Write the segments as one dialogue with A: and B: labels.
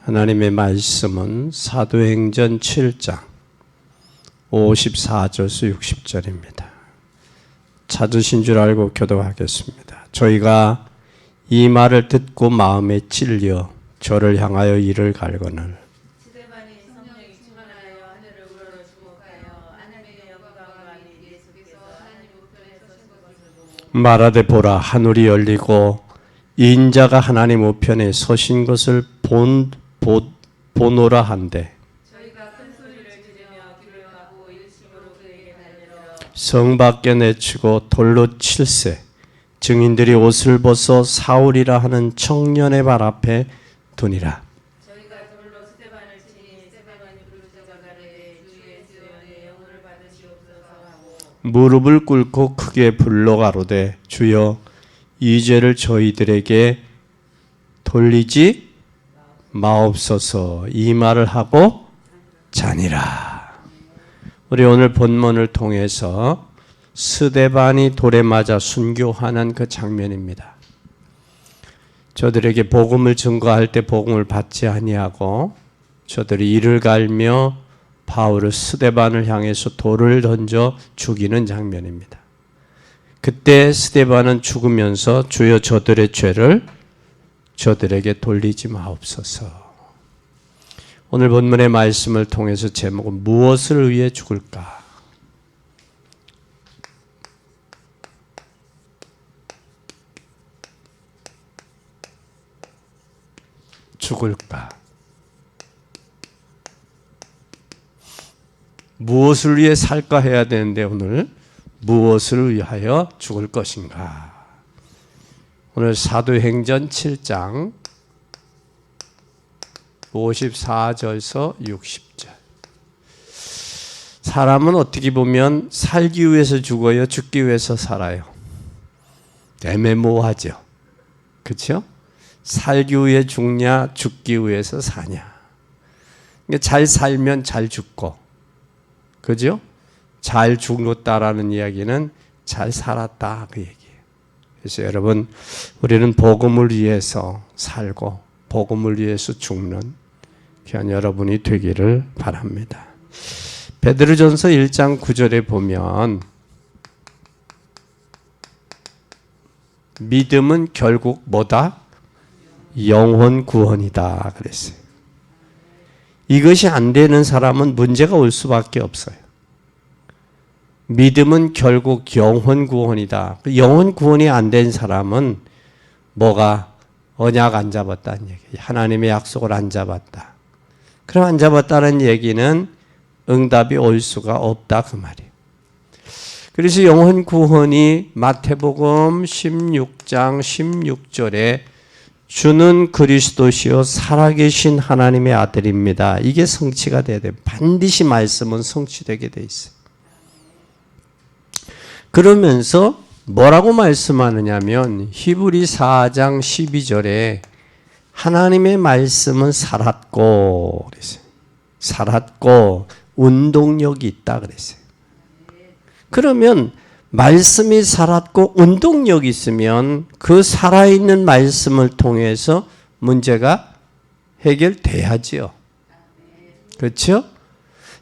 A: 하나님의 말씀은 사도행전 7장 54절에서 60절입니다. 찾으신 줄 알고 교도하겠습니다. 저희가 이 말을 듣고 마음에 찔려 저를 향하여 이를 갈거늘
B: 스데반이 성령이 충만하여 하늘을 우러러 주목하여 하나님의 영광과 아닌 예수께서 하나님 우편에 서신 것을 보고
A: 말하되 보라 하늘이 열리고 인자가 하나님 우편에 서신 것을 보노라 한데
B: 저희가 큰 소리를 지르며 귀를 막고 일심으로 그에게 달려러
A: 성 밖에 내치고 돌로 칠세 증인들이 옷을 벗어 사울이라 하는 청년의 발 앞에 두니라.
B: 저희가 돌로 스데반을 치니 스데반이 부르짖어 가르되 주 예수의 영혼을 받으시옵소서 하고
A: 무릎을 꿇고 크게 불러 가로되 주여 이 죄를 저희들에게 돌리지 마옵소서. 이 말을 하고 자니라. 우리 오늘 본문을 통해서 스데반이 돌에 맞아 순교하는 그 장면입니다. 저들에게 복음을 증거할 때 복음을 받지 아니하고 저들이 이를 갈며 바울을 스데반을 향해서 돌을 던져 죽이는 장면입니다. 그때 스데반은 죽으면서 주여 저들의 죄를 저들에게 돌리지 마옵소서. 오늘 본문의 말씀을 통해서 제목은 무엇을 위해 죽을까? 죽을까? 무엇을 위해 살까 해야 되는데 오늘 무엇을 위하여 죽을 것인가? 오늘 사도행전 7장 54절에서 60절. 사람은 어떻게 보면 살기 위해서 죽어요? 죽기 위해서 살아요? 애매모호하죠. 그렇죠? 살기 위해 죽냐, 죽기 위해서 사냐. 잘 살면 잘 죽고, 그죠? 잘 죽었다라는 이야기는 잘 살았다 그 얘기예요. 그래서 여러분, 우리는 복음을 위해서 살고 복음을 위해서 죽는 귀한 여러분이 되기를 바랍니다. 베드로전서 1장 9절에 보면 믿음은 결국 뭐다? 영혼 구원이다 그랬어요. 이것이 안 되는 사람은 문제가 올 수밖에 없어요. 믿음은 결국 영혼 구원이다. 영혼 구원이 안 된 사람은 뭐가 언약 안 잡았다는 얘기예요. 하나님의 약속을 안 잡았다. 그럼 안 잡았다는 얘기는 응답이 올 수가 없다 그 말이에요. 그래서 영혼 구원이 마태복음 16장 16절에 주는 그리스도시요 살아계신 하나님의 아들입니다. 이게 성취가 돼야 돼요. 반드시 말씀은 성취되게 돼 있어요. 그러면서 뭐라고 말씀하느냐면 히브리 4장 12절에 하나님의 말씀은 살았고 그랬어요. 살았고 운동력이 있다 그랬어요. 그러면 말씀이 살았고 운동력이 있으면 그 살아있는 말씀을 통해서 문제가 해결돼야지요. 그렇죠?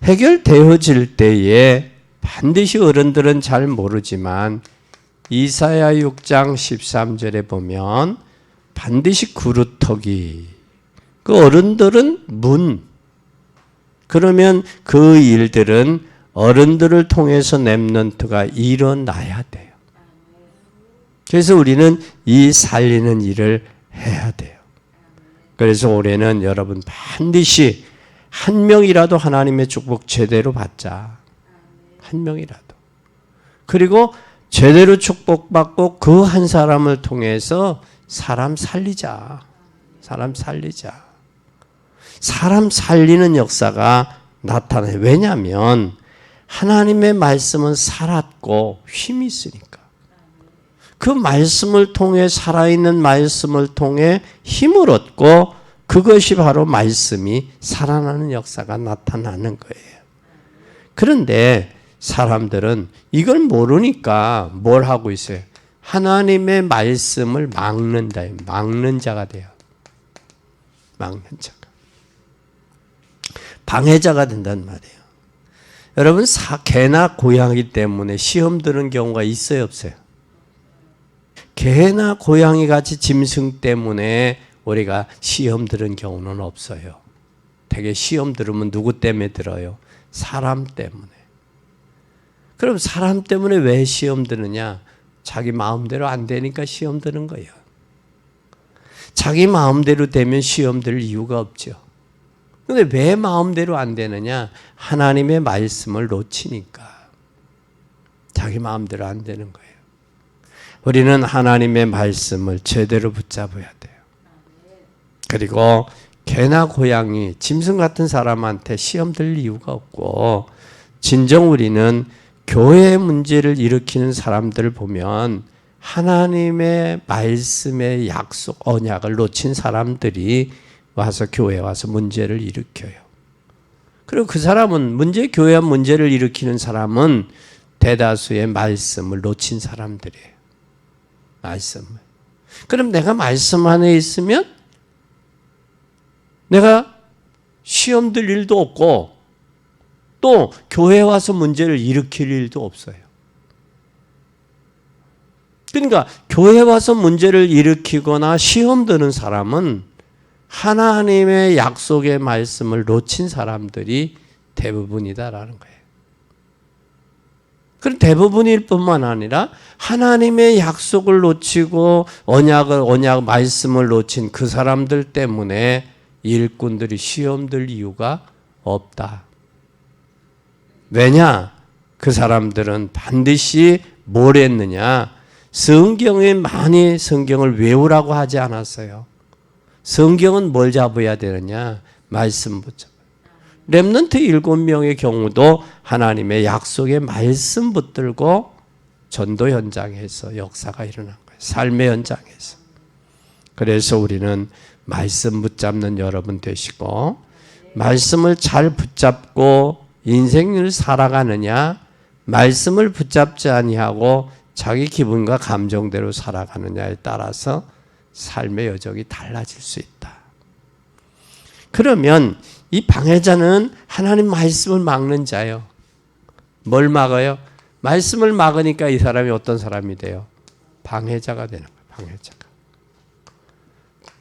A: 해결되어질 때에 반드시 어른들은 잘 모르지만 이사야 6장 13절에 보면 반드시 그루터기, 그 어른들은 문, 그러면 그 일들은 어른들을 통해서 렘넌트가 일어나야 돼요. 그래서 우리는 이 살리는 일을 해야 돼요. 그래서 올해는 여러분 반드시 한 명이라도 하나님의 축복 제대로 받자. 한 명이라도. 그리고 제대로 축복받고 그 한 사람을 통해서 사람 살리자. 사람 살리자. 사람 살리는 역사가 나타나요. 왜냐하면 하나님의 말씀은 살았고 힘이 있으니까. 그 말씀을 통해 살아있는 말씀을 통해 힘을 얻고 그것이 바로 말씀이 살아나는 역사가 나타나는 거예요. 그런데 사람들은 이걸 모르니까 뭘 하고 있어요? 하나님의 말씀을 막는다. 막는 자가 돼요. 막는 자가. 방해자가 된단 말이에요. 여러분, 개나 고양이 때문에 시험 드는 경우가 있어요, 없어요? 개나 고양이 같이 짐승 때문에 우리가 시험 들은 경우는 없어요. 되게 시험 들으면 누구 때문에 들어요? 사람 때문에. 그럼 사람 때문에 왜 시험 드느냐? 자기 마음대로 안 되니까 시험 드는 거예요. 자기 마음대로 되면 시험 들 이유가 없죠. 그런데 왜 마음대로 안 되느냐? 하나님의 말씀을 놓치니까. 자기 마음대로 안 되는 거예요. 우리는 하나님의 말씀을 제대로 붙잡아야 돼요. 그리고 개나 고양이, 짐승 같은 사람한테 시험 들 이유가 없고, 진정 우리는 교회의 문제를 일으키는 사람들을 보면 하나님의 말씀의 약속, 언약을 놓친 사람들이 와서 교회에 와서 문제를 일으켜요. 그리고 그 사람은 교회와 문제를 일으키는 사람은 대다수의 말씀을 놓친 사람들이에요. 말씀을. 그럼 내가 말씀 안에 있으면 내가 시험 들 일도 없고 또 교회에 와서 문제를 일으킬 일도 없어요. 그러니까 교회에 와서 문제를 일으키거나 시험 드는 사람은 하나님의 약속의 말씀을 놓친 사람들이 대부분이다라는 거예요. 그럼 대부분일 뿐만 아니라 하나님의 약속을 놓치고 언약 말씀을 놓친 그 사람들 때문에 일꾼들이 시험 들 이유가 없다. 왜냐? 그 사람들은 반드시 뭘 했느냐? 성경을 외우라고 하지 않았어요. 성경은 뭘 잡아야 되느냐? 말씀 붙잡아요. 렘넌트 7명의 경우도 하나님의 약속의 말씀 붙들고 전도 현장에서 역사가 일어난 거예요. 삶의 현장에서. 그래서 우리는 말씀 붙잡는 여러분 되시고, 말씀을 잘 붙잡고 인생을 살아가느냐, 말씀을 붙잡지 아니하고 자기 기분과 감정대로 살아가느냐에 따라서 삶의 여정이 달라질 수 있다. 그러면 이 방해자는 하나님 말씀을 막는 자예요. 뭘 막아요? 말씀을 막으니까 이 사람이 어떤 사람이 돼요? 방해자가 되는 거예요. 방해자가.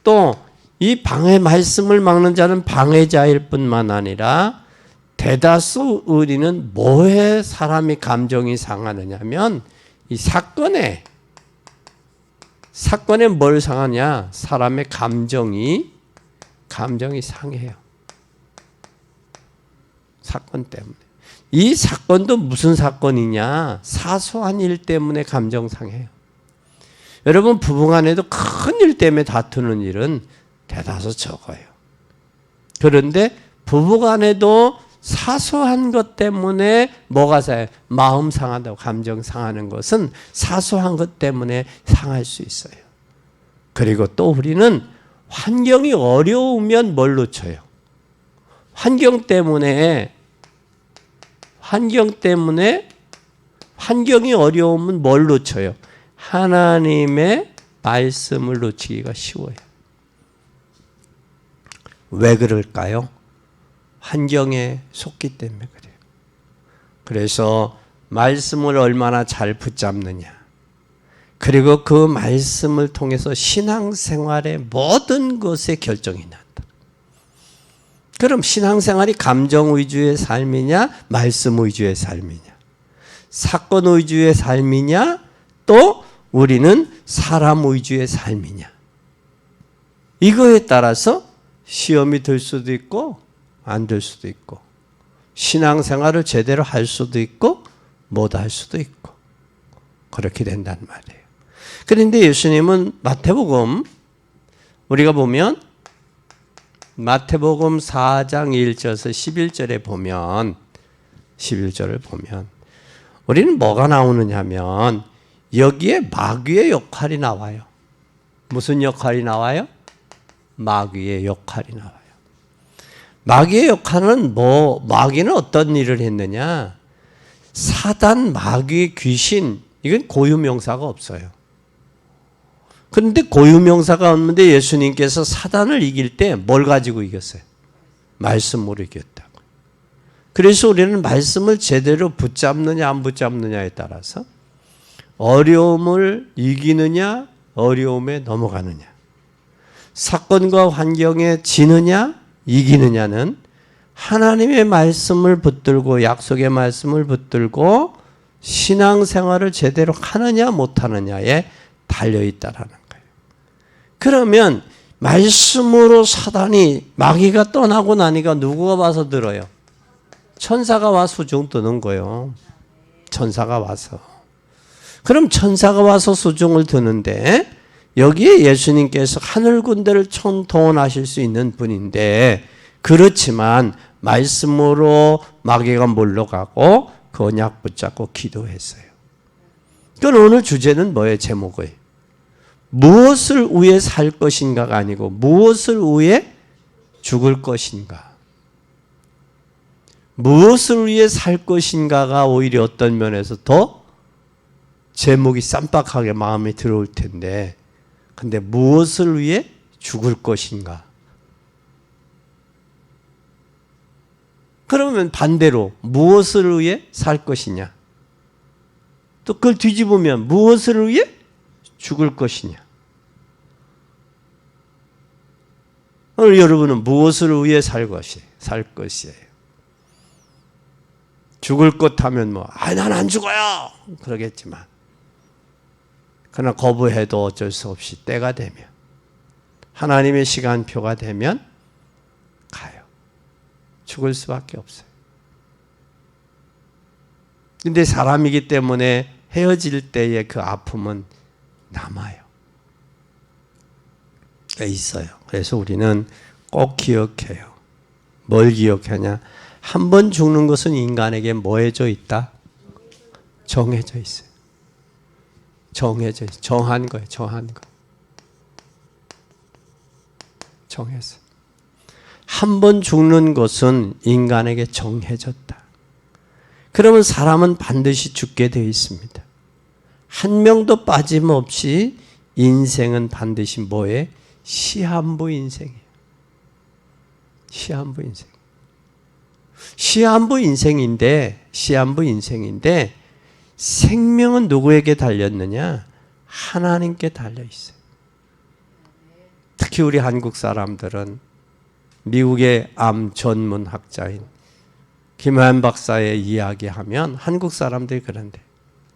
A: 또 이 말씀을 막는 자는 방해자일 뿐만 아니라 대다수 우리는 뭐에 사람이 감정이 상하느냐면 이 사건에 뭘 상하냐? 사람의 감정이 상해요. 사건 때문에. 이 사건도 무슨 사건이냐? 사소한 일 때문에 감정 상해요. 여러분, 부부간에도 큰 일 때문에 다투는 일은 대다수 적어요. 그런데 부부간에도 사소한 것 때문에 뭐가 상해요? 마음 상한다고 감정 상하는 것은 사소한 것 때문에 상할 수 있어요. 그리고 또 우리는 환경이 어려우면 뭘 놓쳐요? 환경이 어려우면 뭘 놓쳐요? 하나님의 말씀을 놓치기가 쉬워요. 왜 그럴까요? 환경에 속기 때문에 그래요. 그래서 말씀을 얼마나 잘 붙잡느냐, 그리고 그 말씀을 통해서 신앙생활의 모든 것에 결정이 난다. 그럼 신앙생활이 감정 위주의 삶이냐, 말씀 위주의 삶이냐, 사건 위주의 삶이냐, 또 우리는 사람 위주의 삶이냐, 이거에 따라서 시험이 들 수도 있고 안 될 수도 있고, 신앙생활을 제대로 할 수도 있고 못 할 수도 있고, 그렇게 된단 말이에요. 그런데 예수님은 마태복음, 우리가 보면 마태복음 4장 1절에서 11절을 보면 우리는 뭐가 나오느냐 하면 여기에 마귀의 역할이 나와요. 무슨 역할이 나와요? 마귀의 역할이 나와요. 마귀의 역할은 마귀는 어떤 일을 했느냐? 사단, 마귀, 귀신, 이건 고유명사가 없어요. 그런데 고유명사가 없는데 예수님께서 사단을 이길 때 뭘 가지고 이겼어요? 말씀으로 이겼다고. 그래서 우리는 말씀을 제대로 붙잡느냐 안 붙잡느냐에 따라서 어려움을 이기느냐 어려움에 넘어가느냐, 사건과 환경에 지느냐 이기느냐는 하나님의 말씀을 붙들고 약속의 말씀을 붙들고 신앙생활을 제대로 하느냐 못하느냐에 달려있다라는 거예요. 그러면 말씀으로 사단이 마귀가 떠나고 나니까 누구가 와서 들어요? 천사가 와 수중 드는 거예요. 천사가 와서. 그럼 천사가 와서 수중을 드는데 여기에 예수님께서 하늘 군대를 총동원하실 수 있는 분인데, 그렇지만 말씀으로 마귀가 물러가고 그 언약 붙잡고 기도했어요. 그럼 오늘 주제는 뭐예요? 제목이 무엇을 위해 살 것인가가 아니고 무엇을 위해 죽을 것인가. 무엇을 위해 살 것인가가 오히려 어떤 면에서 더 제목이 쌈박하게 마음에 들어올 텐데, 근데 무엇을 위해 죽을 것인가? 그러면 반대로 무엇을 위해 살 것이냐? 또 그걸 뒤집으면 무엇을 위해 죽을 것이냐? 오늘 여러분은 무엇을 위해 살 것이에요? 죽을 것 하면 난 안 죽어요! 그러겠지만, 그러나 거부해도 어쩔 수 없이 때가 되면, 하나님의 시간표가 되면 가요. 죽을 수밖에 없어요. 근데 사람이기 때문에 헤어질 때의 그 아픔은 남아요. 있어요. 그래서 우리는 꼭 기억해요. 뭘 기억하냐? 한 번 죽는 것은 인간에게 뭐 해져 있다? 정해져 있어요. 정해져 있어요. 정한 거예요. 정한 거. 정해서. 한 번 죽는 것은 인간에게 정해졌다. 그러면 사람은 반드시 죽게 되어 있습니다. 한 명도 빠짐없이 인생은 반드시 뭐에? 시한부 인생이에요. 시한부 인생. 시한부 인생인데 생명은 누구에게 달렸느냐? 하나님께 달려 있어요. 특히 우리 한국 사람들은 미국의 암 전문 학자인 김하연 박사의 이야기하면 한국 사람들이 그런데,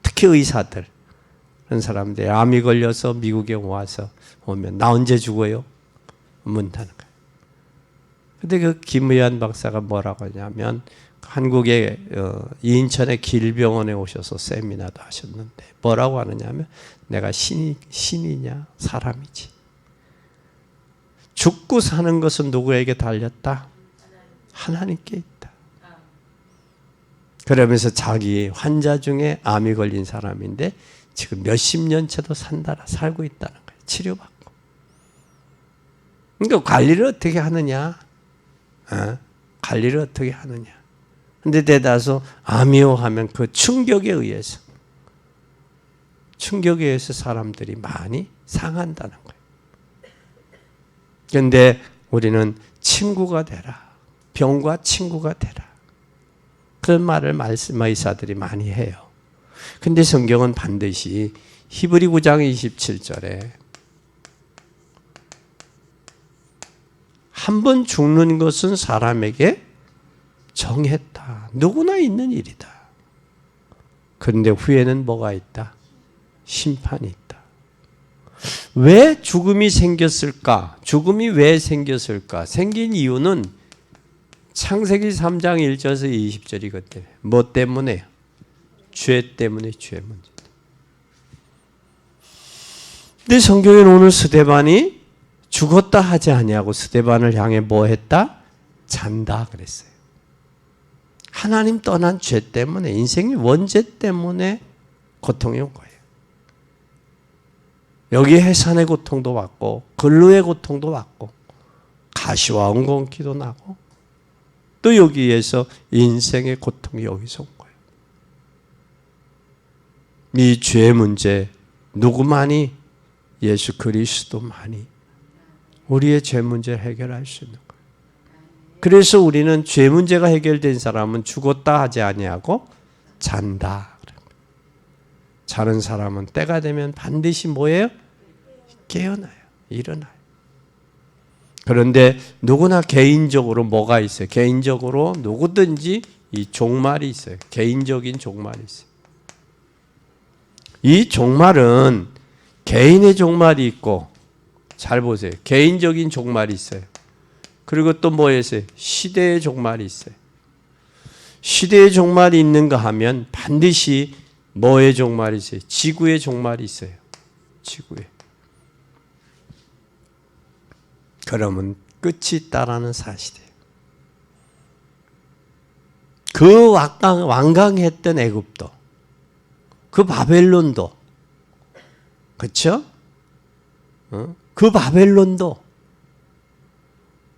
A: 특히 의사들, 그런 사람들이 암이 걸려서 미국에 오면 나 언제 죽어요? 문다는 거예요. 근데 그 김의한 박사가 뭐라고 하냐면, 한국의 인천의 길병원에 오셔서 세미나도 하셨는데 뭐라고 하느냐면, 내가 신이냐 사람이지. 죽고 사는 것은 누구에게 달렸다? 하나님께 있다. 그러면서 자기 환자 중에 암이 걸린 사람인데 지금 몇십 년째도 살고 있다는 거예요. 치료받고. 그러니까 관리를 어떻게 하느냐? 관리를 어떻게 하느냐? 근데 대다수 암이요 하면 그 충격에 의해서 사람들이 많이 상한다는 거예요. 그런데 우리는 친구가 되라. 병과 친구가 되라. 그런 말을 의사들이 많이 해요. 근데 성경은 반드시 히브리 9장 27절에 한 번 죽는 것은 사람에게 정했다. 누구나 있는 일이다. 그런데 후에는 뭐가 있다? 심판이 있다. 왜 죽음이 생겼을까? 죽음이 왜 생겼을까? 생긴 이유는 창세기 3장 1절에서 20절이거든요. 뭐 때문에요? 죄 때문에, 죄 문제. 근데 성경에는 오늘 스데반이 죽었다 하지 아니하고 스데반을 향해 뭐 했다? 잔다 그랬어요. 하나님 떠난 죄 때문에, 인생의 원죄 때문에 고통이 온 거예요. 여기 해산의 고통도 받고 근로의 고통도 받고 가시와 엉겅퀴도 나고 또 여기에서 인생의 고통이 여기서 온 거예요. 이 죄 문제 누구만이? 예수 그리스도만이 우리의 죄 문제 해결할 수 있는 거예요. 그래서 우리는 죄 문제가 해결된 사람은 죽었다 하지 아니하고 잔다. 자는 사람은 때가 되면 반드시 뭐예요? 깨어나요. 일어나요. 그런데 누구나 개인적으로 뭐가 있어요? 개인적으로 누구든지 이 종말이 있어요. 개인적인 종말이 있어요. 이 종말은 개인의 종말이 있고, 잘 보세요. 개인적인 종말이 있어요. 그리고 또 뭐 있어요? 시대의 종말이 있어요. 시대의 종말이 있는가 하면 반드시 뭐의 종말이 있어요? 지구의 종말이 있어요. 지구에. 그러면 끝이 있다라는 사실이에요. 그 완강했던 애굽도, 그 바벨론도, 그렇죠? 그 바벨론도,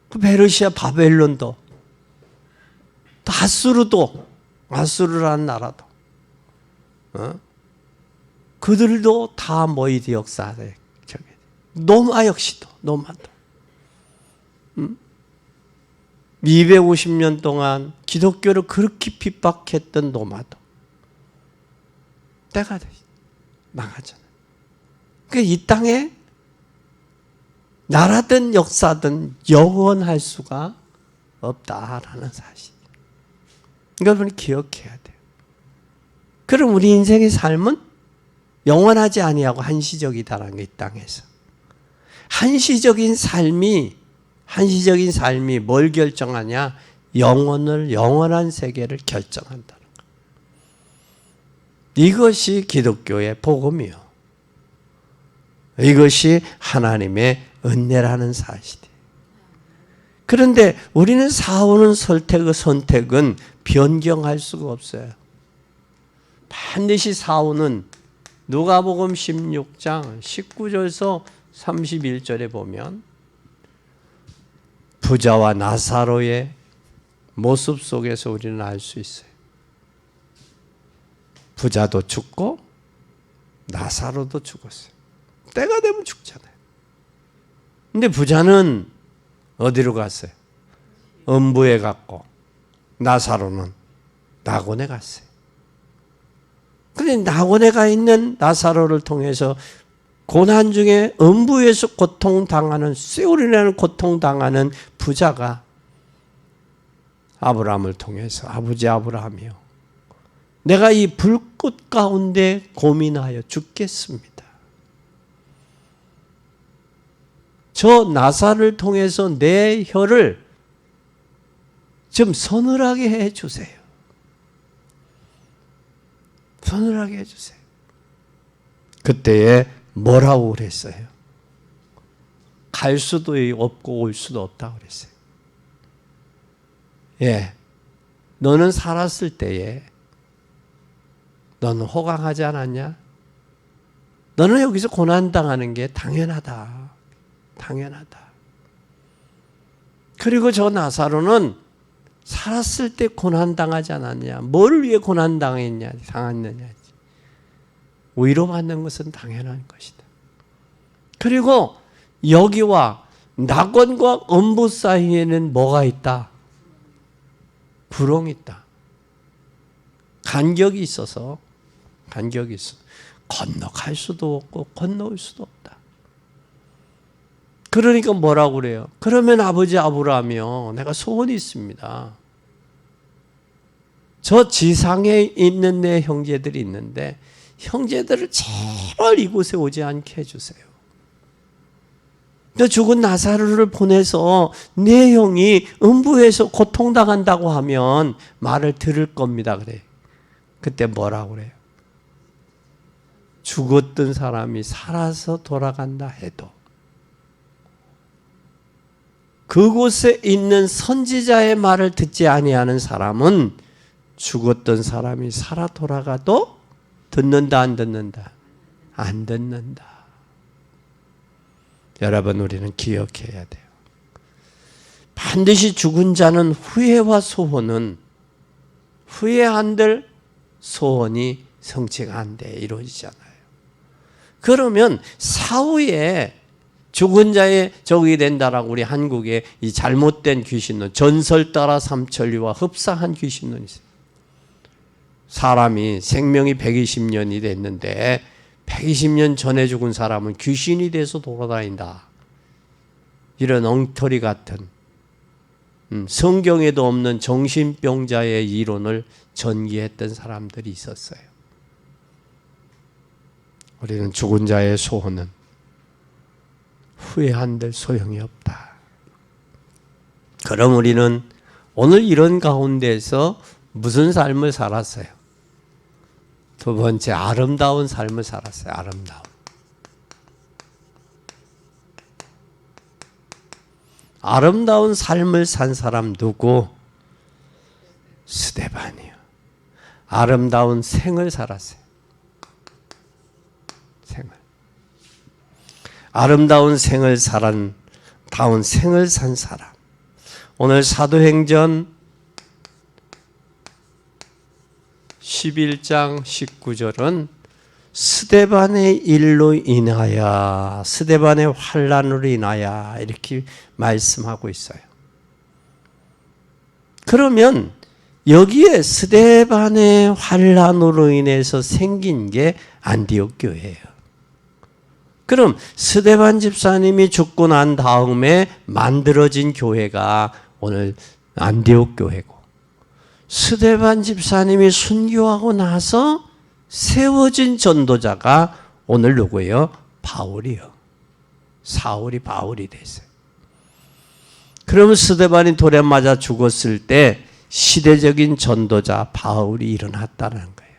A: 그 페르시아 바벨론도, 또 아수르도, 아수르라는 나라도, 그들도 다 뭐의 역사에 노마 역시도, 노마도 250년 동안 기독교를 그렇게 핍박했던 노마도 때가 나가잖아요. 그러니까 이 땅에 나라든 역사든 영원할 수가 없다라는 사실. 여러분이 기억해야 돼요. 그럼 우리 인생의 삶은 영원하지 아니하고 한시적이다라는 게 이 땅에서. 한시적인 삶이 뭘 결정하냐? 영원한 세계를 결정한다는 거. 이것이 기독교의 복음이요. 이것이 하나님의 은혜라는 사실이에요. 그런데 우리는 사오는 선택은 변경할 수가 없어요. 반드시 사오는 누가복음 16장 19절에서 31절에 보면 부자와 나사로의 모습 속에서 우리는 알 수 있어요. 부자도 죽고 나사로도 죽었어요. 때가 되면 죽잖아요. 근데 부자는 어디로 갔어요? 음부에 갔고 나사로는 낙원에 갔어요. 그런데 낙원에 가 있는 나사로를 통해서 고난 중에 음부에서 고통당하는, 세월이라는 고통당하는 부자가 아브라함을 통해서 아버지 아브라함이요, 내가 이 불꽃 가운데 고민하여 죽겠습니다. 저 나사를 통해서 내 혀를 좀 서늘하게 해주세요. 서늘하게 해주세요. 그때에 뭐라고 그랬어요? 갈 수도 없고 올 수도 없다고 그랬어요. 예, 너는 살았을 때에 너는 호강하지 않았냐? 너는 여기서 고난당하는 게 당연하다. 당연하다. 그리고 저 나사로는 살았을 때 고난당하지 않았냐? 뭘 위해 고난당했냐? 당했느냐? 위로받는 것은 당연한 것이다. 그리고 여기와 낙원과 음부 사이에는 뭐가 있다? 구렁이 있다. 간격이 있어. 건너갈 수도 없고 건너올 수도 없다. 그러니까 뭐라고 그래요? 그러면 아버지 아브라함이요, 내가 소원이 있습니다. 저 지상에 있는 내 형제들이 있는데 형제들을 제발 이곳에 오지 않게 해주세요. 너 죽은 나사로를 보내서 내 형이 음부에서 고통당한다고 하면 말을 들을 겁니다. 그래. 그때 뭐라고 그래요? 죽었던 사람이 살아서 돌아간다 해도 그곳에 있는 선지자의 말을 듣지 아니하는 사람은 죽었던 사람이 살아 돌아가도 듣는다 안 듣는다? 안 듣는다. 여러분, 우리는 기억해야 돼요. 반드시 죽은 자는 후회와 소원은 후회 한들 소원이 성취가 안 돼 이루어지잖아요. 그러면 사후에 죽은 자의 적이 된다라고 우리 한국에 이 잘못된 귀신론, 전설 따라 삼천리와 흡사한 귀신론이 있어요. 사람이 생명이 120년이 됐는데 120년 전에 죽은 사람은 귀신이 돼서 돌아다닌다. 이런 엉터리 같은 성경에도 없는 정신병자의 이론을 전개했던 사람들이 있었어요. 우리는 죽은 자의 소원은 후회한들 소용이 없다. 그럼 우리는 오늘 이런 가운데서 무슨 삶을 살았어요? 두 번째, 아름다운 삶을 살았어요. 아름다운 삶을 산 사람 누구? 스데반이요. 아름다운 생을 살았어요. 아름다운 생을 산 사람. 오늘 사도행전 11장 19절은 스데반의 일로 인하여, 스데반의 환난으로 인하여 이렇게 말씀하고 있어요. 그러면 여기에 스데반의 환난으로 인해서 생긴 게 안디옥 교회예요. 그럼 스데반 집사님이 죽고 난 다음에 만들어진 교회가 오늘 안디옥 교회고, 스데반 집사님이 순교하고 나서 세워진 전도자가 오늘 누구예요? 바울이요. 사울이 바울이 됐어요. 그러면 스데반이 돌에 맞아 죽었을 때 시대적인 전도자 바울이 일어났다는 거예요.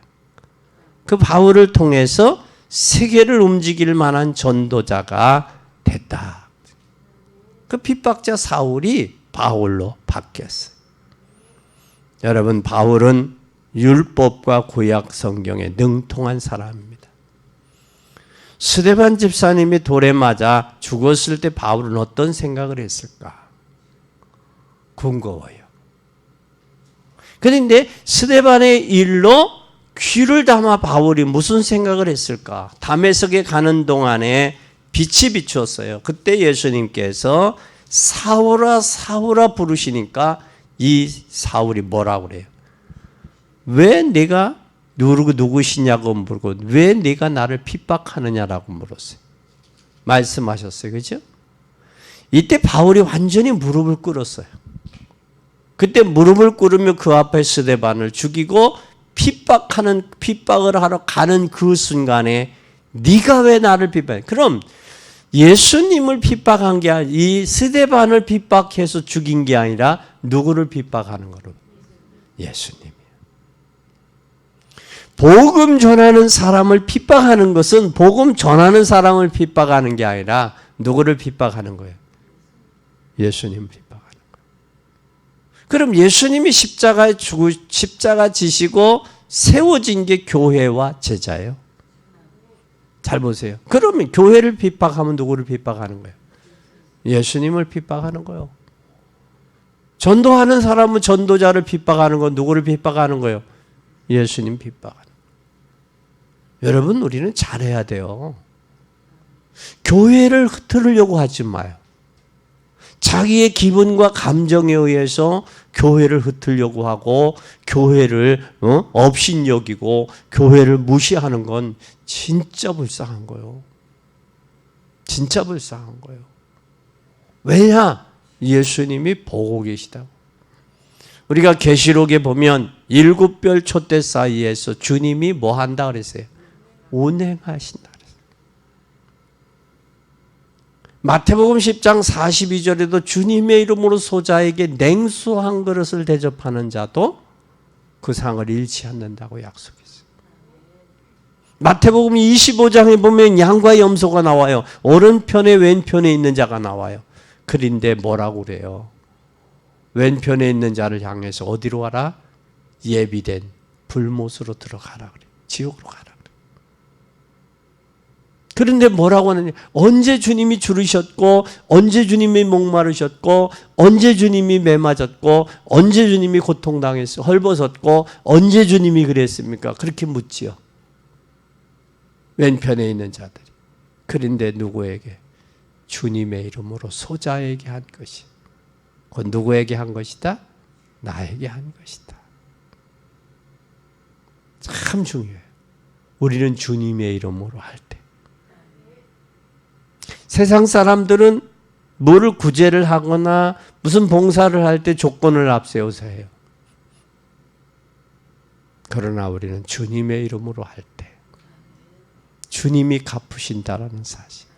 A: 그 바울을 통해서 세계를 움직일 만한 전도자가 됐다. 그 핍박자 사울이 바울로 바뀌었어요. 여러분, 바울은 율법과 구약 성경에 능통한 사람입니다. 스데반 집사님이 돌에 맞아 죽었을 때 바울은 어떤 생각을 했을까? 궁금해요. 그런데 스데반의 일로 귀를 담아 바울이 무슨 생각을 했을까? 다메섹에 가는 동안에 빛이 비추었어요. 그때 예수님께서 사울아 사울아 부르시니까 이 사울이 뭐라고 그래요? 왜 내가 누구시냐고 물고 왜 네가 나를 핍박하느냐라고 물었어요. 말씀하셨어요. 그죠? 이때 바울이 완전히 무릎을 꿇었어요. 그때 무릎을 꿇으며 그 앞에 스데반을 죽이고 핍박을 하러 가는 그 순간에 네가 왜 나를 핍박해? 그럼 예수님을 핍박한 게 아니라 이 스데반을 핍박해서 죽인 게 아니라 누구를 핍박하는 거로? 예수님이에요. 복음 전하는 사람을 핍박하는 것은 복음 전하는 사람을 핍박하는 게 아니라 누구를 핍박하는 거예요? 예수님을 핍박하는 거예요. 그럼 예수님이 십자가 지시고 세워진 게 교회와 제자예요. 잘 보세요. 그러면 교회를 핍박하면 누구를 핍박하는 거예요? 예수님을 핍박하는 거예요. 전도하는 사람은 전도자를 핍박하는 건 누구를 핍박하는 거예요? 예수님 핍박하는 거예요. 여러분, 우리는 잘해야 돼요. 교회를 흐트르려고 하지 마요. 자기의 기분과 감정에 의해서 교회를 흩으려고 하고 교회를 업신여기고 교회를 무시하는 건 진짜 불쌍한 거예요. 진짜 불쌍한 거예요. 왜냐? 예수님이 보고 계시다고. 우리가 계시록에 보면 7별 촛대 사이에서 주님이 뭐 한다 그랬어요? 운행하신다 그랬어요. 마태복음 10장 42절에도 주님의 이름으로 소자에게 냉수 한 그릇을 대접하는 자도 그 상을 잃지 않는다고 약속했어요. 마태복음 25장에 보면 양과 염소가 나와요. 오른편에 왼편에 있는 자가 나와요. 그런데 뭐라고 그래요? 왼편에 있는 자를 향해서 어디로 가라? 예비된 불못으로 들어가라 그래요. 지옥으로 가라 그래요. 그런데 뭐라고 하느냐? 언제 주님이 줄이셨고, 언제 주님이 목마르셨고, 언제 주님이 매맞았고, 언제 주님이 고통당했어, 헐벗었고, 언제 주님이 그랬습니까? 그렇게 묻지요. 왼편에 있는 자들이. 그런데 누구에게? 주님의 이름으로 소자에게 한 것이. 그 누구에게 한 것이다? 나에게 한 것이다. 참 중요해요. 우리는 주님의 이름으로 할 때. 세상 사람들은 뭐를 구제를 하거나 무슨 봉사를 할 때 조건을 앞세워서 해요. 그러나 우리는 주님의 이름으로 할 때 주님이 갚으신다라는 사실,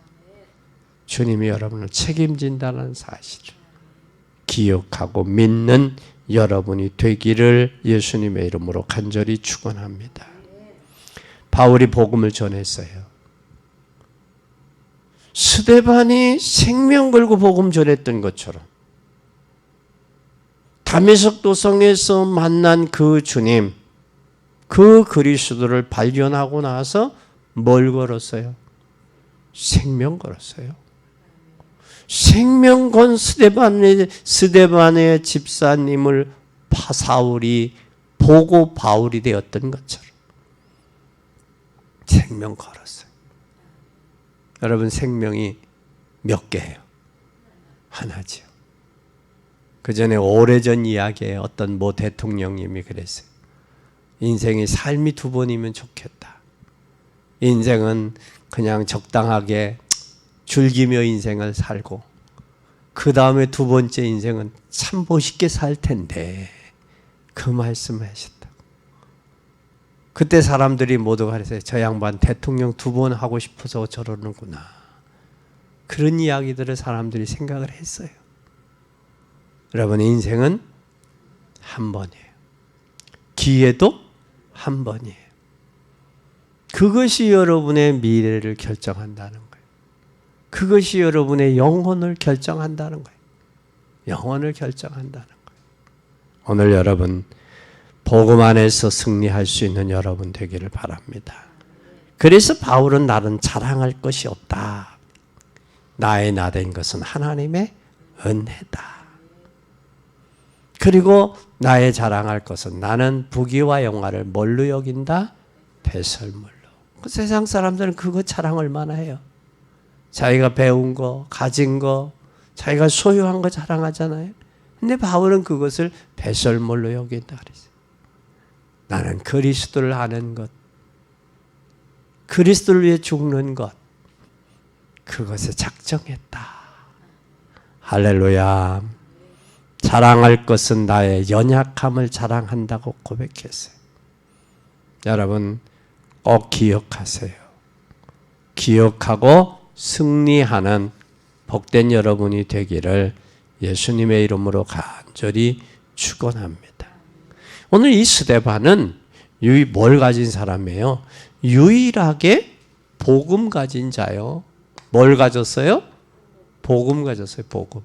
A: 주님이 여러분을 책임진다는 사실을 기억하고 믿는 여러분이 되기를 예수님의 이름으로 간절히 축원합니다. 바울이 복음을 전했어요. 스데반이 생명 걸고 복음 전했던 것처럼 다메섹 도성에서 만난 그 주님, 그 그리스도를 발견하고 나서 뭘 걸었어요? 생명 걸었어요. 생명 건 스데반의 집사님을 사울이 보고 바울이 되었던 것처럼 생명 걸었어요. 여러분, 생명이 몇 개예요? 하나지요. 그 전에 오래전 이야기에 어떤 모 대통령님이 그랬어요. 인생이 삶이 두 번이면 좋겠다. 인생은 그냥 적당하게 즐기며 인생을 살고 그 다음에 두 번째 인생은 참 멋있게 살 텐데, 그 말씀을 하셨다. 그때 사람들이 모두 그랬어요. 저 양반 대통령 두 번 하고 싶어서 저러는구나. 그런 이야기들을 사람들이 생각을 했어요. 여러분, 인생은 한 번이에요. 기회도 한 번이에요. 그것이 여러분의 미래를 결정한다는 거예요. 그것이 여러분의 영혼을 결정한다는 거예요. 영혼을 결정한다는 거예요. 오늘 여러분, 복음 안에서 승리할 수 있는 여러분 되기를 바랍니다. 그래서 바울은 나는 자랑할 것이 없다. 나의 나된 것은 하나님의 은혜다. 그리고 나의 자랑할 것은 나는 부귀와 영화를 뭘로 여긴다? 배설물로. 그 세상 사람들은 그거 자랑 얼마나 해요? 자기가 배운 거, 가진 거, 자기가 소유한 거 자랑하잖아요. 근데 바울은 그것을 배설물로 여긴다 그랬어요. 나는 그리스도를 아는 것, 그리스도를 위해 죽는 것, 그것에 작정했다. 할렐루야. 자랑할 것은 나의 연약함을 자랑한다고 고백했어요. 여러분, 꼭 기억하세요. 기억하고 승리하는 복된 여러분이 되기를 예수님의 이름으로 간절히 축원합니다. 오늘 이 스데반은 뭘 가진 사람이에요? 유일하게 복음 가진 자요. 뭘 가졌어요? 복음 가졌어요. 복음.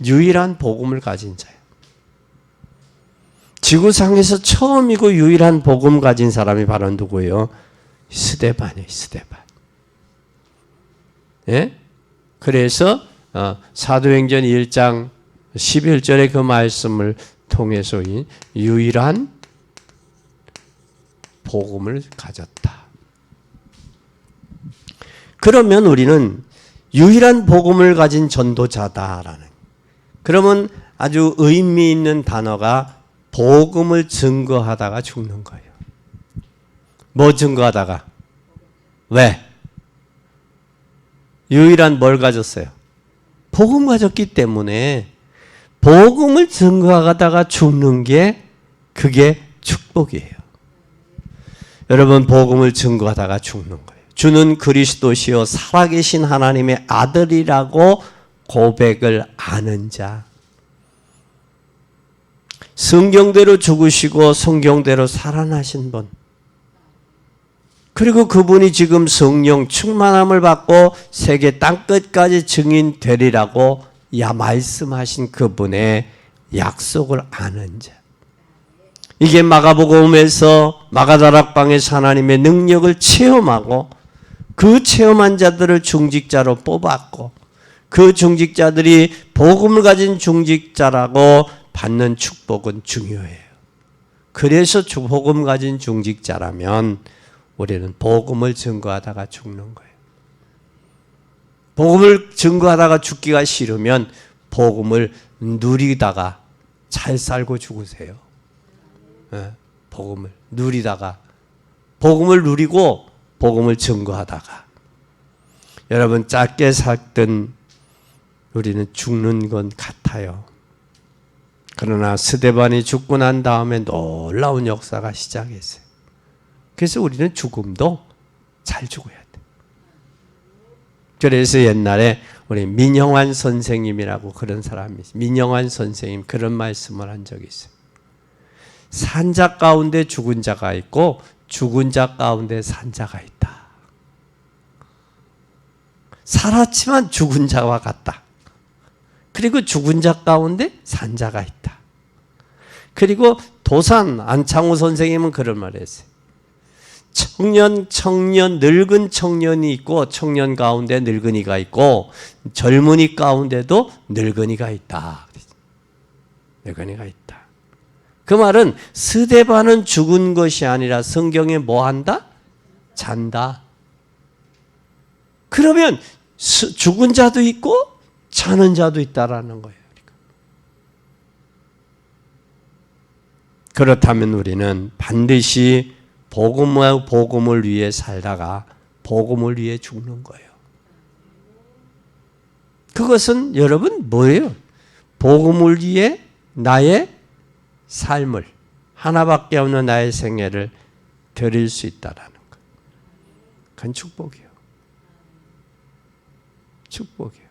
A: 유일한 복음을 가진 자예요. 지구상에서 처음이고 유일한 복음 가진 사람이 바로 누구예요? 스데반이에요. 스데반. 예? 그래서 사도행전 1장 11절의 그 말씀을 통해서 유일한 복음을 가졌다. 그러면 우리는 유일한 복음을 가진 전도자다라는. 그러면 아주 의미 있는 단어가 복음을 증거하다가 죽는 거예요. 뭐 증거하다가? 왜? 유일한 뭘 가졌어요? 복음 가졌기 때문에 복음을 증거하다가 죽는 게 그게 축복이에요. 여러분, 복음을 증거하다가 죽는 거예요. 주는 그리스도시요 살아계신 하나님의 아들이라고 고백을 아는 자, 성경대로 죽으시고 성경대로 살아나신 분, 그리고 그분이 지금 성령 충만함을 받고 세계 땅끝까지 증인 되리라고 말씀하신 그분의 약속을 아는 자. 이게 마가복음에서 마가다락방에서 하나님의 능력을 체험하고 그 체험한 자들을 중직자로 뽑았고 그 중직자들이 복음을 가진 중직자라고 받는 축복은 중요해요. 그래서 복음 가진 중직자라면 우리는 복음을 증거하다가 죽는 거예요. 복음을 증거하다가 죽기가 싫으면 복음을 누리다가 잘 살고 죽으세요. 복음을 누리다가, 복음을 누리고 복음을 증거하다가. 여러분, 짧게 살든 우리는 죽는 건 같아요. 그러나 스데반이 죽고 난 다음에 놀라운 역사가 시작했어요. 그래서 우리는 죽음도 잘 죽어야 돼. 그래서 옛날에 우리 민영환 선생님이라고 그런 사람이 있어요. 민영환 선생님 그런 말씀을 한 적이 있어요. 산자 가운데 죽은 자가 있고 죽은 자 가운데 산 자가 있다. 살았지만 죽은 자와 같다. 그리고 죽은 자 가운데 산 자가 있다. 그리고 도산 안창호 선생님은 그런 말을 했어요. 청년, 늙은 청년이 있고 청년 가운데 늙은이가 있고 젊은이 가운데도 늙은이가 있다. 늙은이가 있다. 그 말은 스데반은 죽은 것이 아니라 성경에 뭐 한다? 잔다. 그러면 죽은 자도 있고 자는 자도 있다라는 거예요. 그렇다면 우리는 반드시 복음을 위해 살다가 복음을 위해 죽는 거예요. 그것은 여러분 뭐예요? 복음을 위해 나의 삶을, 하나밖에 없는 나의 생애를 드릴 수 있다라는 것. 그건 축복이에요. 축복이에요.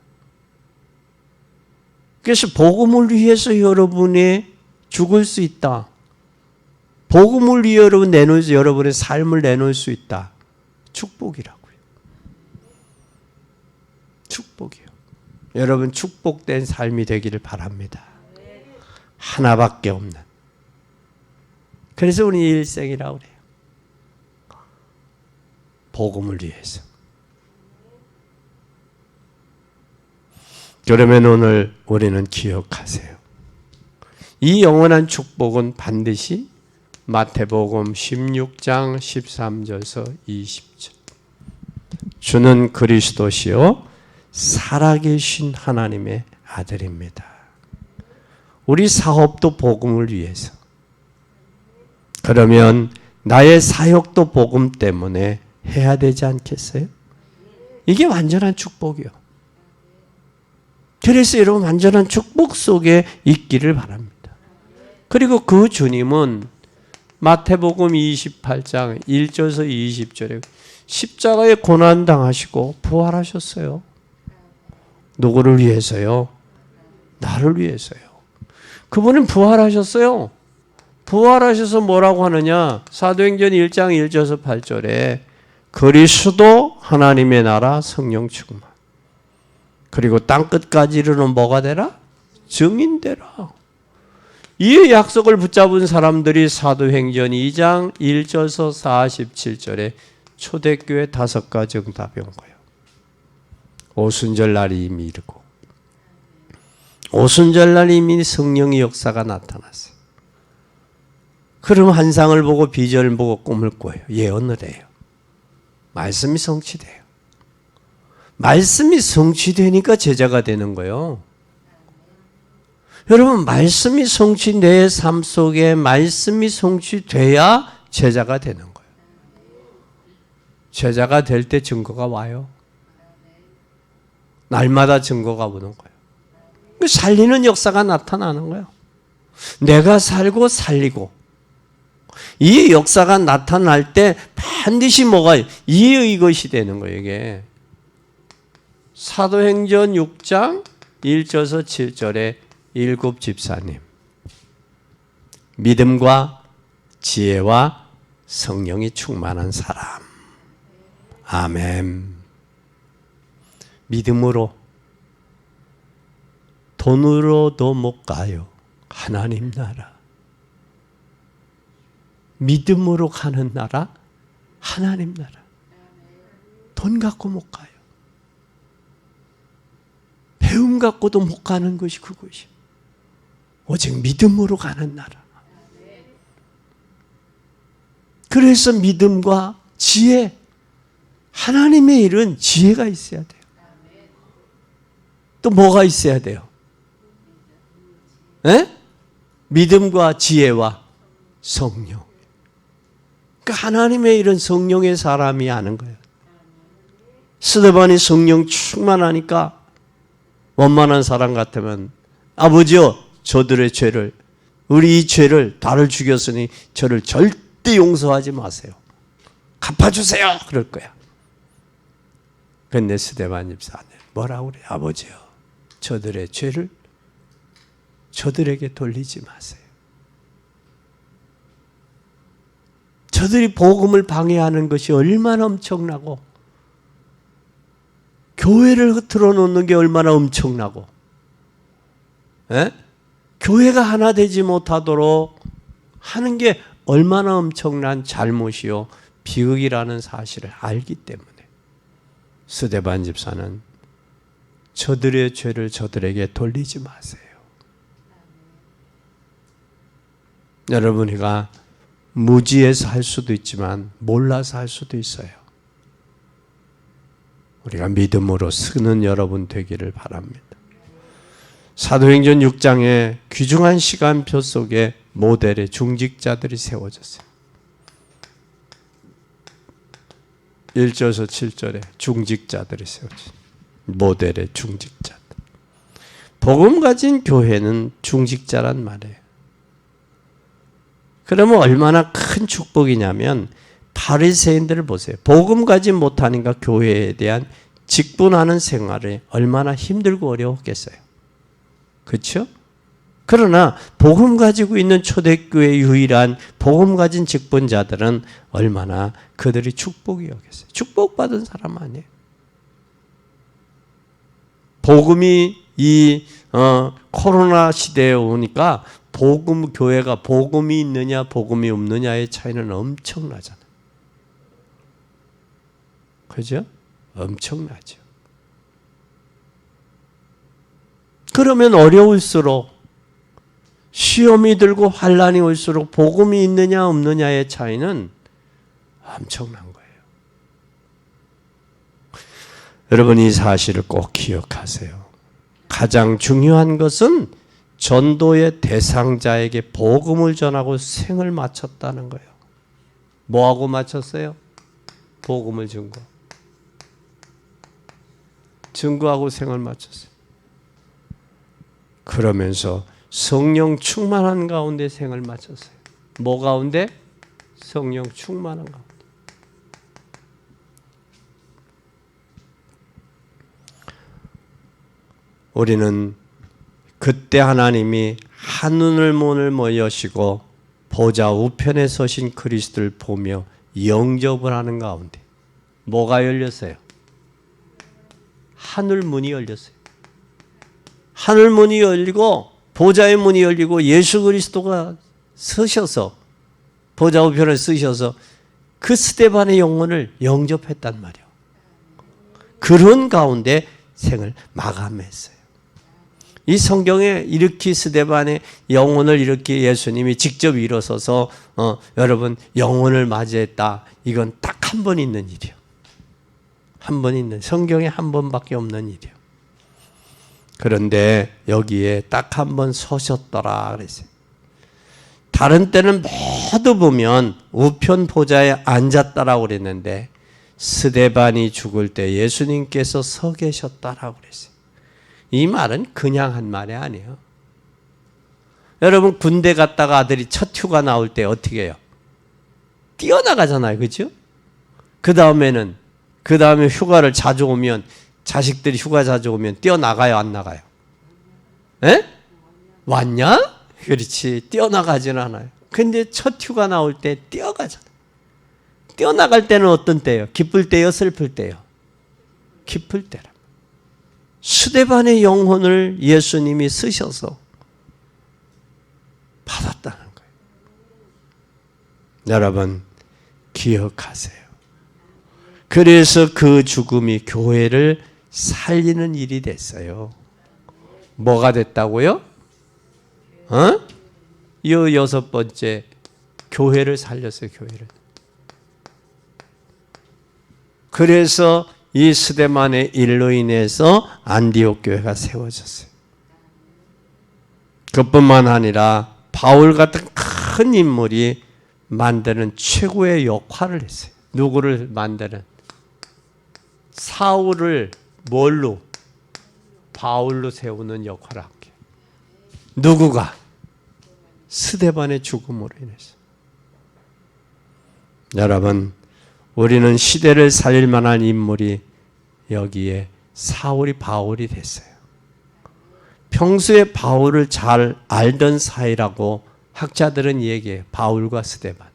A: 그래서 복음을 위해서 여러분이 죽을 수 있다. 복음을 위해 여러분의 삶을 내놓을 수 있다. 축복이라고요. 축복이요. 여러분 축복된 삶이 되기를 바랍니다. 하나밖에 없는. 그래서 우리 일생이라고 그래요. 복음을 위해서. 그러면 오늘 우리는 기억하세요. 이 영원한 축복은 반드시 마태복음 16장 13절에서 20절. 주는 그리스도시요 살아계신 하나님의 아들입니다. 우리 사업도 복음을 위해서. 그러면 나의 사역도 복음 때문에 해야 되지 않겠어요? 이게 완전한 축복이요. 그래서 여러분 완전한 축복 속에 있기를 바랍니다. 그리고 그 주님은 마태복음 28장 1절에서 20절에 십자가에 고난당하시고 부활하셨어요. 누구를 위해서요? 나를 위해서요. 그분은 부활하셨어요. 부활하셔서 뭐라고 하느냐? 사도행전 1장 1절에서 8절에 그리스도 하나님의 나라 성령 충만. 그리고 땅끝까지 이르는 뭐가 되라? 증인되라. 이 약속을 붙잡은 사람들이 사도행전 2장 1절에서 47절에 초대교회 5가지 응답이 온 거예요. 오순절 날이 이미 이르고 오순절 날 이미 성령의 역사가 나타났어요. 그럼 환상을 보고 비전을 보고 꿈을 꿔요. 예언을 해요. 말씀이 성취돼요. 말씀이 성취되니까 제자가 되는 거예요. 여러분 말씀이 내 삶 속에 말씀이 성취돼야 제자가 되는 거예요. 제자가 될 때 증거가 와요. 날마다 증거가 오는 거예요. 살리는 역사가 나타나는 거예요. 내가 살고 살리고 이 역사가 나타날 때 반드시 뭐가 이것이 되는 거예요. 이게 사도행전 6장 1절에서 7절에 7 집사님 믿음과 지혜와 성령이 충만한 사람. 아멘. 믿음으로 돈으로도 못 가요. 하나님 나라. 믿음으로 가는 나라 하나님 나라. 돈 갖고 못 가요. 배움 갖고도 못 가는 것이 그것이요. 오직 믿음으로 가는 나라. 그래서 믿음과 지혜, 하나님의 일은 지혜가 있어야 돼요. 또 뭐가 있어야 돼요? 에? 믿음과 지혜와 성령. 그러니까 하나님의 이런 성령의 사람이 하는 거예요. 스데반이 성령 충만하니까 원만한 사람 같으면 아버지여 저들의 죄를 우리 이 죄를 나를 죽였으니 저를 절대 용서하지 마세요. 갚아주세요. 그럴 거야. 근데 스데반 집사는 뭐라고 그래? 아버지여 저들의 죄를 저들에게 돌리지 마세요. 저들이 복음을 방해하는 것이 얼마나 엄청나고 교회를 흐트러 놓는 게 얼마나 엄청나고 에? 교회가 하나 되지 못하도록 하는 게 얼마나 엄청난 잘못이요 비극이라는 사실을 알기 때문에 스데반 집사는 저들의 죄를 저들에게 돌리지 마세요. 여러분, 우리가 무지해서 할 수도 있지만 몰라서 할 수도 있어요. 우리가 믿음으로 쓰는 여러분 되기를 바랍니다. 사도행전 6장에 귀중한 시간표 속에 모델의 중직자들이 세워졌어요. 1절에서 7절에 중직자들이 세워졌어요. 모델의 중직자들. 복음 가진 교회는 중직자란 말이에요. 그러면 얼마나 큰 축복이냐면 바리새인들을 보세요. 복음 가지 못하니까 교회에 대한 직분하는 생활이 얼마나 힘들고 어려웠겠어요. 그렇죠? 그러나 복음 가지고 있는 초대교회 유일한 복음 가진 직분자들은 얼마나 그들이 축복이 여겼어요. 축복받은 사람 아니에요. 복음이 이 코로나 시대에 오니까 복음 교회가 복음이 있느냐 복음이 없느냐의 차이는 엄청나잖아요. 그죠? 엄청나죠. 그러면 어려울수록 시험이 들고 환난이 올수록 복음이 있느냐 없느냐의 차이는 엄청난 거예요. 여러분 이 사실을 꼭 기억하세요. 가장 중요한 것은 전도의 대상자에게 복음을 전하고 생을 마쳤다는 거예요. 뭐하고 마쳤어요? 복음을 증거하고 생을 마쳤어요. 그러면서 성령 충만한 가운데 생을 마쳤어요. 뭐 가운데? 성령 충만한 가운데. 우리는 그때 하나님이 한눈을 문을 여시고 보좌 우편에 서신 그리스도를 보며 영접을 하는 가운데 뭐가 열렸어요? 하늘 문이 열렸어요. 하늘 문이 열리고 보좌의 문이 열리고 예수 그리스도가 서셔서 보좌 우편에 쓰셔서 그 스데반의 영혼을 영접했단 말이에요. 그런 가운데 생을 마감했어요. 이 성경에 이렇게 스데반의 영혼을 이렇게 예수님이 직접 일어서서 여러분 영혼을 맞이했다. 이건 딱 한 번 있는 일이에요. 한 번 있는 성경에 한 번밖에 없는 일이에요. 그런데 여기에 딱 한 번 서셨더라 그랬어요. 다른 때는 모두 보면 우편 보좌에 앉았다라고 그랬는데 스데반이 죽을 때 예수님께서 서 계셨다라고 그랬어요. 이 말은 그냥 한 말이 아니에요. 여러분 군대 갔다가 아들이 첫 휴가 나올 때 어떻게 해요? 뛰어나가잖아요. 그렇죠? 그 다음에 휴가를 자주 오면 자식들이 휴가 자주 오면 뛰어나가요? 안 나가요? 에? 왔냐? 그렇지. 뛰어나가지는 않아요. 근데 첫 휴가 나올 때 뛰어가잖아요. 뛰어나갈 때는 어떤 때예요? 기쁠 때요? 슬플 때요? 기쁠 때라. 스데반의 영혼을 예수님이 쓰셔서 받았다는 거예요. 여러분 기억하세요. 그래서 그 죽음이 교회를 살리는 일이 됐어요. 뭐가 됐다고요? 이 여섯 번째 교회를 살렸어요. 교회를. 그래서 이 스데반의 일로 인해서 안디옥 교회가 세워졌어요. 그뿐만 아니라 바울 같은 큰 인물이 만드는 최고의 역할을 했어요. 누구를 만드는? 사울을 뭘로? 바울로 세우는 역할을 하게. 누구가? 스데반의 죽음으로 인해서. 여러분, 우리는 시대를 살릴 만한 인물이 여기에 사울이 바울이 됐어요. 평소에 바울을 잘 알던 사이라고 학자들은 얘기해요. 바울과 스데반은.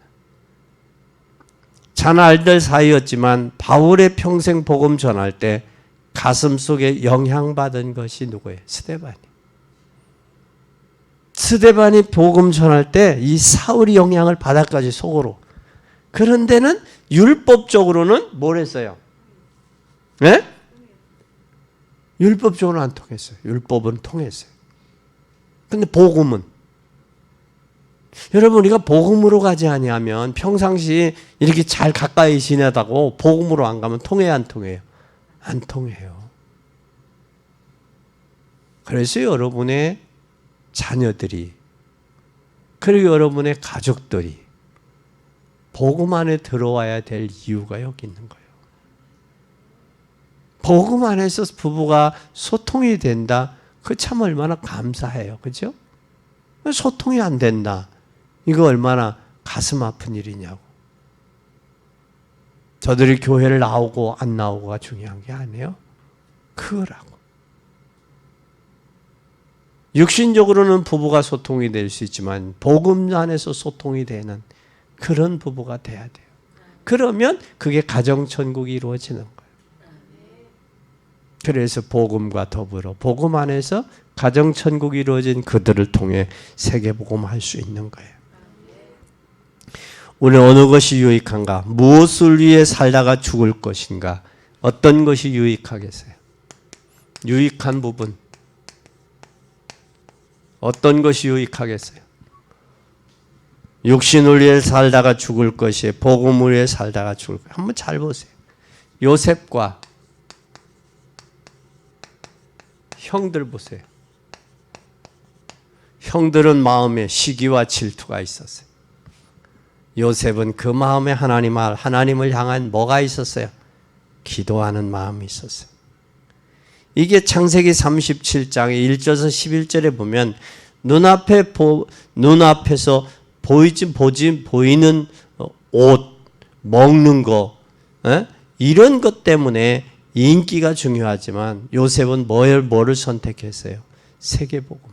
A: 잘 알던 사이였지만 바울의 평생 복음 전할 때 가슴 속에 영향받은 것이 누구예요? 스데반이. 스데반이 복음 전할 때 이 사울이 영향을 받아까지 속으로. 그런 데는 율법적으로는 뭘 했어요? 네? 율법적으로는 안 통했어요. 율법은 통했어요. 근데 복음은? 여러분, 우리가 복음으로 가지 아니하면 평상시 이렇게 잘 가까이 지내다고 복음으로 안 가면 통해요, 안 통해요? 안 통해요. 그래서 여러분의 자녀들이, 그리고 여러분의 가족들이 복음 안에 들어와야 될 이유가 여기 있는 거예요. 복음 안에서 부부가 소통이 된다. 그 참 얼마나 감사해요. 그죠? 소통이 안 된다. 이거 얼마나 가슴 아픈 일이냐고. 저들이 교회를 나오고 안 나오고가 중요한 게 아니에요. 그거라고. 육신적으로는 부부가 소통이 될 수 있지만 복음 안에서 소통이 되는 그런 부부가 돼야 돼요. 그러면 그게 가정천국이 이루어지는 거예요. 그래서 복음과 더불어 복음 안에서 가정천국이 이루어진 그들을 통해 세계복음 할 수 있는 거예요. 우리 어느 것이 유익한가? 무엇을 위해 살다가 죽을 것인가? 어떤 것이 유익하겠어요? 유익한 부분. 어떤 것이 유익하겠어요? 육신을 위해 살다가 죽을 것이에요. 복음을 위해 살다가 죽을 것이에요. 한번 잘 보세요. 요셉과 형들 보세요. 형들은 마음에 시기와 질투가 있었어요. 요셉은 그 마음에 하나님을 향한 뭐가 있었어요? 기도하는 마음이 있었어요. 이게 창세기 37장의 1절에서 11절에 보면 눈앞에서 보이는 옷, 먹는 거, 이런 것 때문에 인기가 중요하지만 요셉은 뭐를 선택했어요? 세계복음을.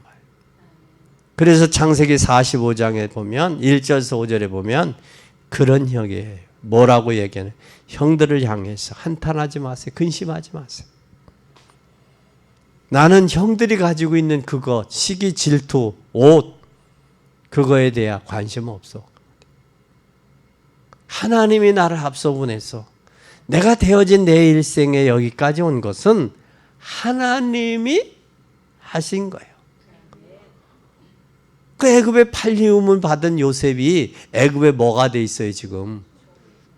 A: 그래서 창세기 45장에 보면 1절에서 5절에 보면 그런 형이에요. 뭐라고 얘기하는? 형들을 향해서 한탄하지 마세요. 근심하지 마세요. 나는 형들이 가지고 있는 그거, 시기, 질투, 옷, 그거에 대한 관심 없어. 하나님이 나를 앞서 보내서 내가 되어진 내 일생에 여기까지 온 것은 하나님이 하신 거예요. 그 애굽의 팔리움을 받은 요셉이 애굽에 뭐가 돼 있어요 지금?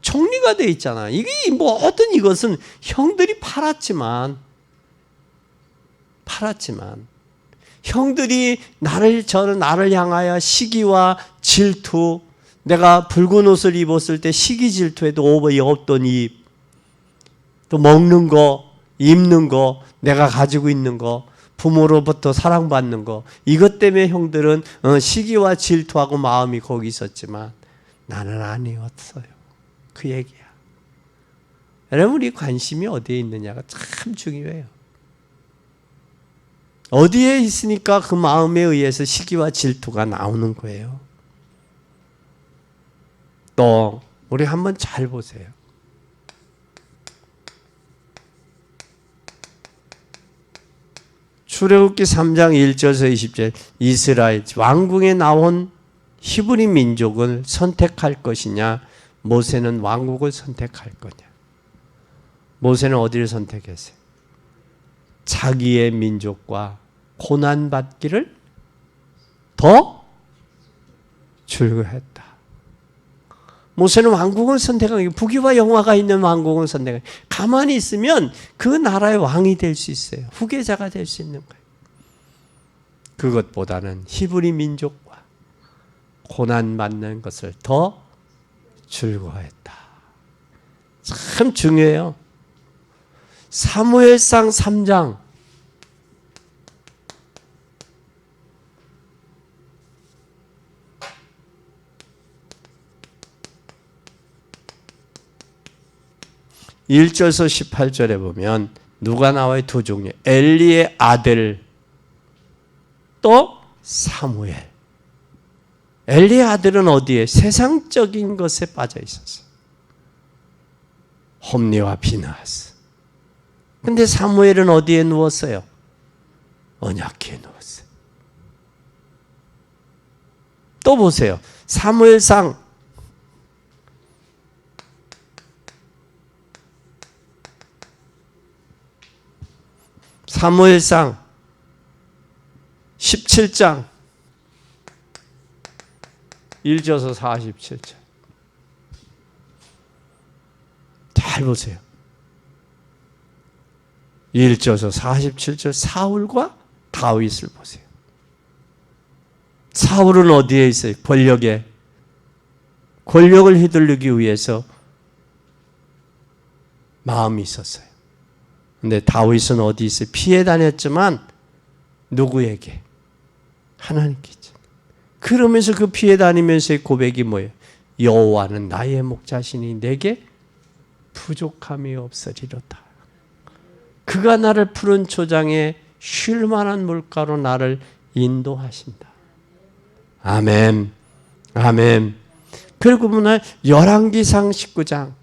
A: 총리가 돼 있잖아. 이게 모든 이것은 형들이 팔았지만 형들이 나를 향하여 시기와 질투, 내가 붉은 옷을 입었을 때 시기 질투에도 없던 입, 또 먹는 거, 입는 거, 내가 가지고 있는 거, 부모로부터 사랑받는 거, 이것 때문에 형들은 시기와 질투하고 마음이 거기 있었지만 나는 아니었어요. 그 얘기야. 여러분, 우리 관심이 어디에 있느냐가 참 중요해요. 어디에 있으니까 그 마음에 의해서 시기와 질투가 나오는 거예요. 또 우리 한번 잘 보세요. 출애굽기 3장 1절에서 20절, 이스라엘 왕궁에 나온 히브리 민족을 선택할 것이냐, 모세는 왕국을 선택할 거냐. 모세는 어디를 선택했어요? 자기의 민족과 고난받기를 더 즐거워했다. 모세는 왕국을 선택한 게 부귀와 영화가 있는 왕국을 선택한 거예요. 가만히 있으면 그 나라의 왕이 될 수 있어요. 후계자가 될 수 있는 거예요. 그것보다는 히브리 민족과 고난받는 것을 더 즐거워했다. 참 중요해요. 사무엘상 3장 (1절에서 18절에) 보면 누가 나와요? 두 종류. 엘리의 아들 또 사무엘. 엘리의 아들은 어디에? 세상적인 것에 빠져 있었어요. 홈리와 비나스. 근데 사무엘은 어디에 누웠어요? 언약궤에 누웠어요. 또 보세요. 사무엘상 17장 1절에서 47절. 잘 보세요. 1절에서 47절 사울과 다윗을 보세요. 사울은 어디에 있어요? 권력을 휘둘르기 위해서 마음이 있었어요. 근데 다윗은 어디 있어요? 피해 다녔지만 누구에게? 하나님께 있죠. 그러면서 그 피해 다니면서의 고백이 뭐예요? 여호와는 나의 목자시니 내게 부족함이 없으리로다. 그가 나를 푸른 초장에 쉴 만한 물가로 나를 인도하신다. 아멘. 아멘. 그리고 오늘 열왕기상 19장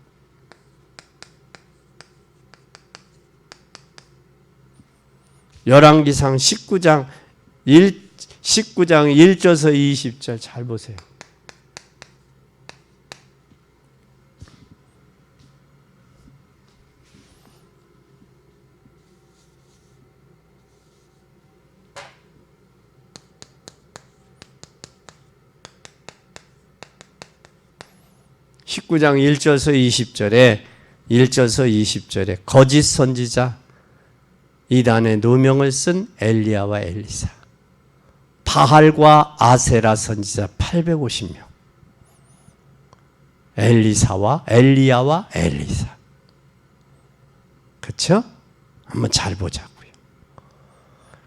A: 열왕기상 19장 1절에서 20절 잘 보세요. (19장 1절에서 20절에) 거짓 선지자 이단에 누명을 쓴 엘리야와 엘리사, 바할과 아세라 선지자 850명, 엘리야와 엘리사. 그렇죠? 한번 잘 보자고요.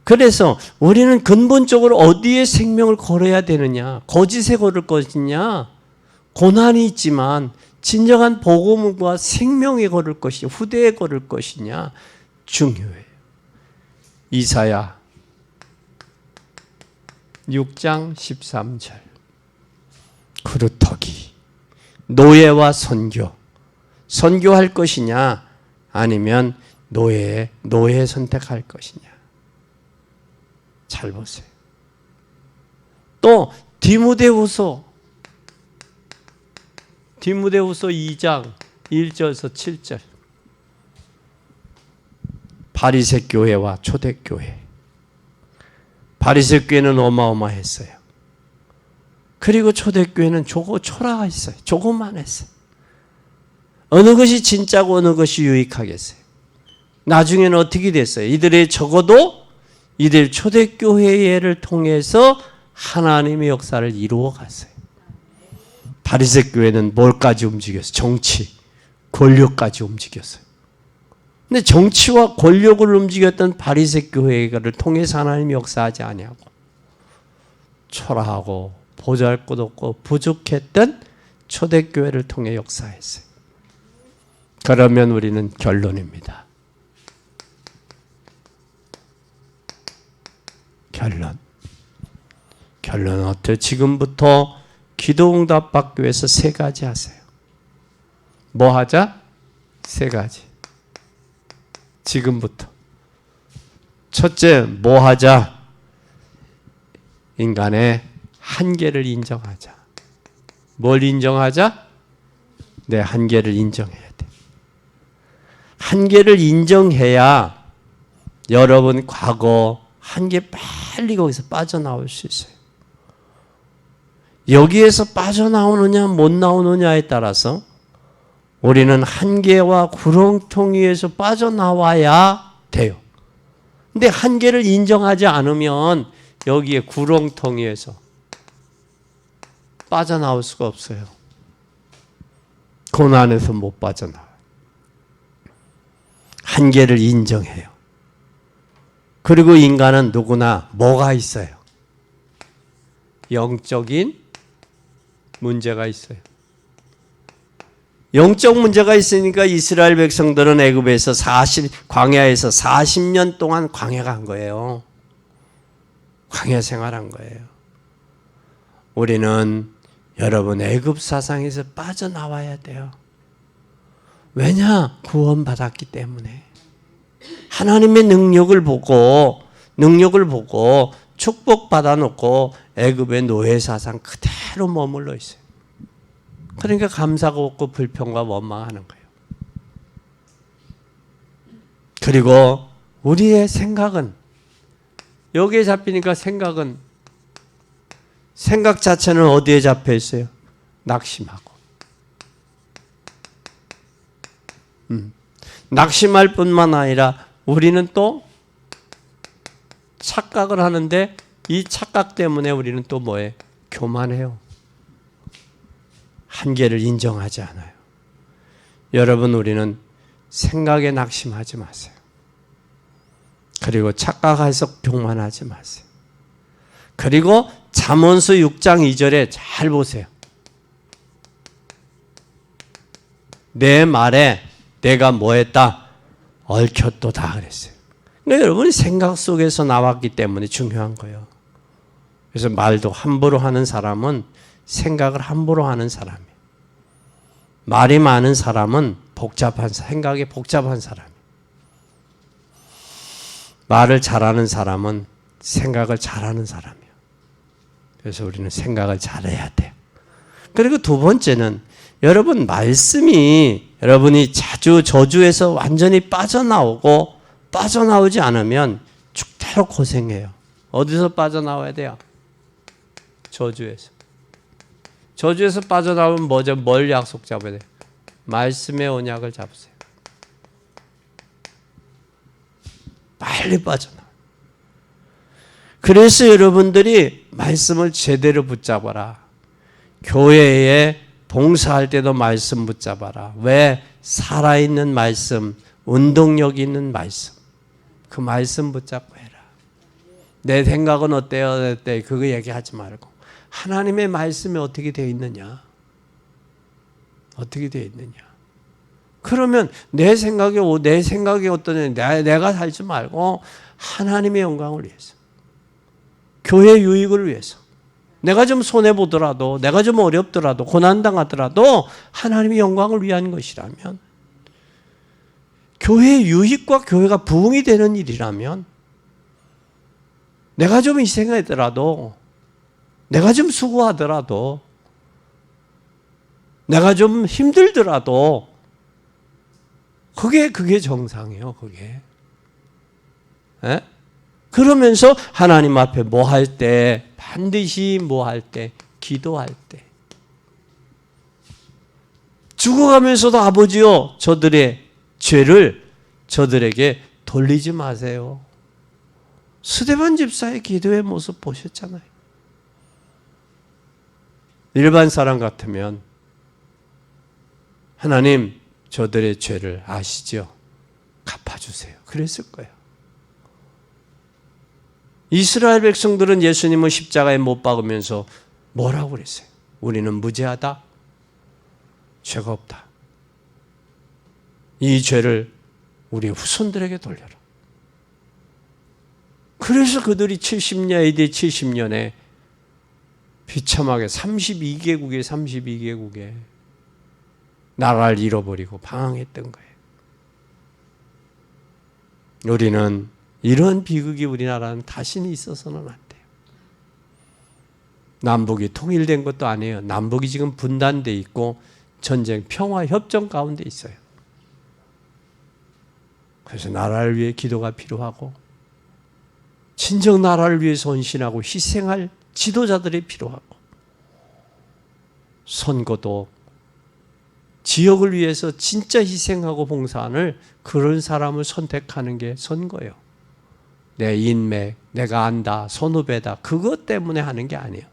A: 그래서 우리는 근본적으로 어디에 생명을 걸어야 되느냐? 거짓에 걸을 것이냐? 고난이 있지만 진정한 복음과 생명에 걸을 것이냐? 후대에 걸을 것이냐? 중요해요. 이사야 6장 13절. 그루터기. 노예와 선교할 것이냐 아니면 노예 선택할 것이냐. 잘 보세요. 또 디모데후서 2장 1절에서 7절. 바리새 교회와 초대교회. 바리새 교회는 어마어마했어요. 그리고 초대교회는 초라가 있어요. 조그만했어요. 어느 것이 진짜고 어느 것이 유익하겠어요. 나중에는 어떻게 됐어요? 이들 초대교회를 통해서 하나님의 역사를 이루어 갔어요. 바리새 교회는 뭘까지 움직였어요? 정치, 권력까지 움직였어요. 근데 정치와 권력을 움직였던 바리새 교회를 통해서 하나님이 역사하지 아니하고 초라하고 보잘것없고 부족했던 초대교회를 통해 역사했어요. 그러면 우리는 결론입니다. 결론은 어때요? 지금부터 기도응답 받기 위해서 3가지 하세요. 뭐 하자? 3가지. 지금부터. 첫째, 뭐 하자? 인간의 한계를 인정하자. 뭘 인정하자? 내 한계를 인정해야 돼. 한계를 인정해야 여러분 과거 한계 빨리 거기서 빠져나올 수 있어요. 여기에서 빠져나오느냐 못 나오느냐에 따라서 우리는 한계와 구렁텅이에서 빠져나와야 돼요. 근데 한계를 인정하지 않으면 여기에 구렁텅이에서 빠져나올 수가 없어요. 고난에서 못 빠져나와요. 한계를 인정해요. 그리고 인간은 누구나 뭐가 있어요? 영적인 문제가 있어요. 영적 문제가 있으니까 이스라엘 백성들은 애굽에서 광야에서 40년 동안 광야 간 거예요. 광야 생활한 거예요. 우리는 여러분 애굽 사상에서 빠져나와야 돼요. 왜냐? 구원받았기 때문에. 하나님의 능력을 보고 축복받아 놓고 애굽의 노예 사상 그대로 머물러 있어요. 그러니까 감사가 없고 불평과 원망하는 거예요. 그리고 우리의 생각은 여기에 잡히니까 생각 자체는 어디에 잡혀 있어요? 낙심하고. 낙심할 뿐만 아니라 우리는 또 착각을 하는데 이 착각 때문에 우리는 또 뭐예요? 교만해요. 한계를 인정하지 않아요. 여러분, 우리는 생각에 낙심하지 마세요. 그리고 착각해서 교만하지 마세요. 그리고 잠언서 6장 2절에 잘 보세요. 내 말에 내가 뭐 했다? 얽혔도다 그랬어요. 그러니까 여러분이 생각 속에서 나왔기 때문에 중요한 거예요. 그래서 말도 함부로 하는 사람은 생각을 함부로 하는 사람이에요. 말이 많은 사람은 생각이 복잡한 사람이에요. 말을 잘하는 사람은 생각을 잘하는 사람이에요. 그래서 우리는 생각을 잘해야 돼요. 그리고 두 번째는 여러분 말씀이 여러분이 자주 저주에서 완전히 빠져나오지 않으면 죽도록 고생해요. 어디서 빠져나와야 돼요? 저주에서. 저주에서 빠져나오면 뭐죠? 뭘 약속 잡아야 돼요? 말씀의 언약을 잡으세요. 빨리 빠져나와요. 그래서 여러분들이 말씀을 제대로 붙잡아라. 교회에 봉사할 때도 말씀 붙잡아라. 왜? 살아있는 말씀, 운동력 있는 말씀. 그 말씀 붙잡고 해라. 내 생각은 어때요? 그거 얘기하지 말고. 하나님의 말씀이 어떻게 되어 있느냐? 어떻게 되어 있느냐? 그러면 내 생각이 어떠냐? 내가 살지 말고 하나님의 영광을 위해서. 교회 유익을 위해서. 내가 좀 손해보더라도, 내가 좀 어렵더라도, 고난당하더라도 하나님의 영광을 위한 것이라면, 교회의 유익과 교회가 부흥이 되는 일이라면, 내가 좀 희생하더라도, 내가 좀 수고하더라도, 내가 좀 힘들더라도, 그게 정상이에요, 그게. 에? 그러면서 하나님 앞에 뭐 할 때, 반드시 뭐 할 때, 기도할 때. 죽어가면서도 아버지요, 저들의 죄를 저들에게 돌리지 마세요. 스데반 집사의 기도의 모습 보셨잖아요. 일반 사람 같으면 하나님 저들의 죄를 아시죠? 갚아주세요. 그랬을 거예요. 이스라엘 백성들은 예수님을 십자가에 못 박으면서 뭐라고 그랬어요? 우리는 무죄하다. 죄가 없다. 이 죄를 우리 후손들에게 돌려라. 그래서 그들이 AD 70년에 비참하게 32개국에 나라를 잃어버리고 방황했던 거예요. 우리는 이런 비극이 우리나라는 다시는 있어서는 안 돼요. 남북이 통일된 것도 아니에요. 남북이 지금 분단돼 있고 전쟁, 평화, 협정 가운데 있어요. 그래서 나라를 위해 기도가 필요하고 친정 나라를 위해서 헌신하고 희생할 지도자들이 필요하고 선거도 지역을 위해서 진짜 희생하고 봉사하는 그런 사람을 선택하는 게 선거예요. 내 인맥, 내가 안다, 선후배다 그것 때문에 하는 게 아니에요.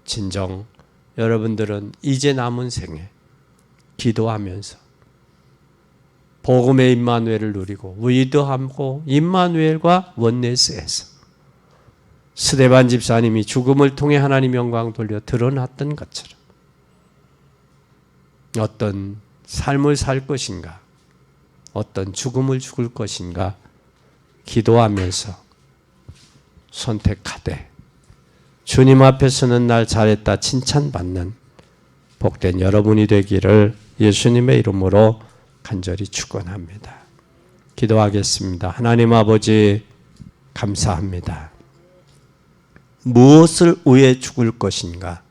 A: 진정 여러분들은 이제 남은 생에 기도하면서 복음의 임마누엘을 누리고 위도하고 임마누엘과 원네스에서 스데반 집사님이 죽음을 통해 하나님 영광 돌려 드러났던 것처럼 어떤 삶을 살 것인가, 어떤 죽음을 죽을 것인가 기도하면서 선택하되 주님 앞에서는 날 잘했다 칭찬받는 복된 여러분이 되기를 예수님의 이름으로 간절히 축원합니다. 기도하겠습니다. 하나님 아버지 감사합니다. 무엇을 위해 죽을 것인가?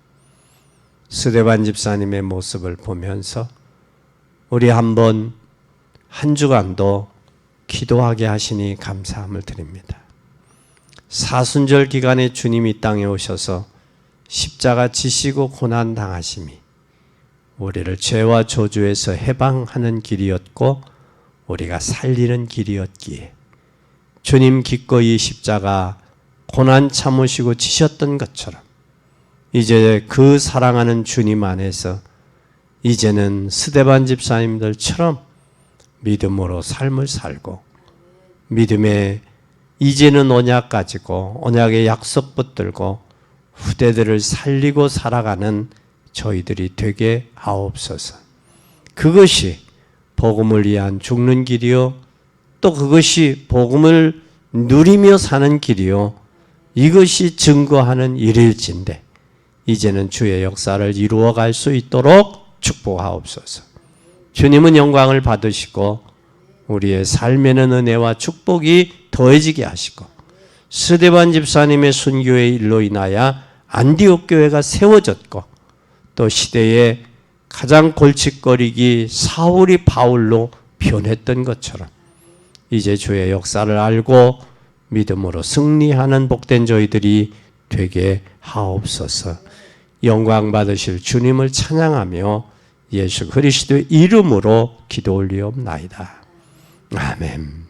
A: 스데반 집사님의 모습을 보면서 우리 한번 한 주간도 기도하게 하시니 감사함을 드립니다. 사순절 기간에 주님이 땅에 오셔서 십자가 지시고 고난 당하심이 우리를 죄와 저주에서 해방하는 길이었고 우리가 살리는 길이었기에 주님 기꺼이 십자가 고난 참으시고 지셨던 것처럼 이제 그 사랑하는 주님 안에서 이제는 스데반 집사님들처럼 믿음으로 삶을 살고 믿음의 이제는 언약 가지고 언약의 약속 붙들고 후대들을 살리고 살아가는 저희들이 되게 하옵소서. 그것이 복음을 위한 죽는 길이요 또 그것이 복음을 누리며 사는 길이요 이것이 증거하는 일일진데 이제는 주의 역사를 이루어갈 수 있도록 축복하옵소서. 주님은 영광을 받으시고 우리의 삶에는 은혜와 축복이 더해지게 하시고 스데반 집사님의 순교의 일로 인하여 안디옥 교회가 세워졌고 또 시대에 가장 골칫거리기 사울이 바울로 변했던 것처럼 이제 주의 역사를 알고 믿음으로 승리하는 복된 저희들이 되게 하옵소서. 영광 받으실 주님을 찬양하며 예수 그리스도의 이름으로 기도 올리옵나이다. 아멘.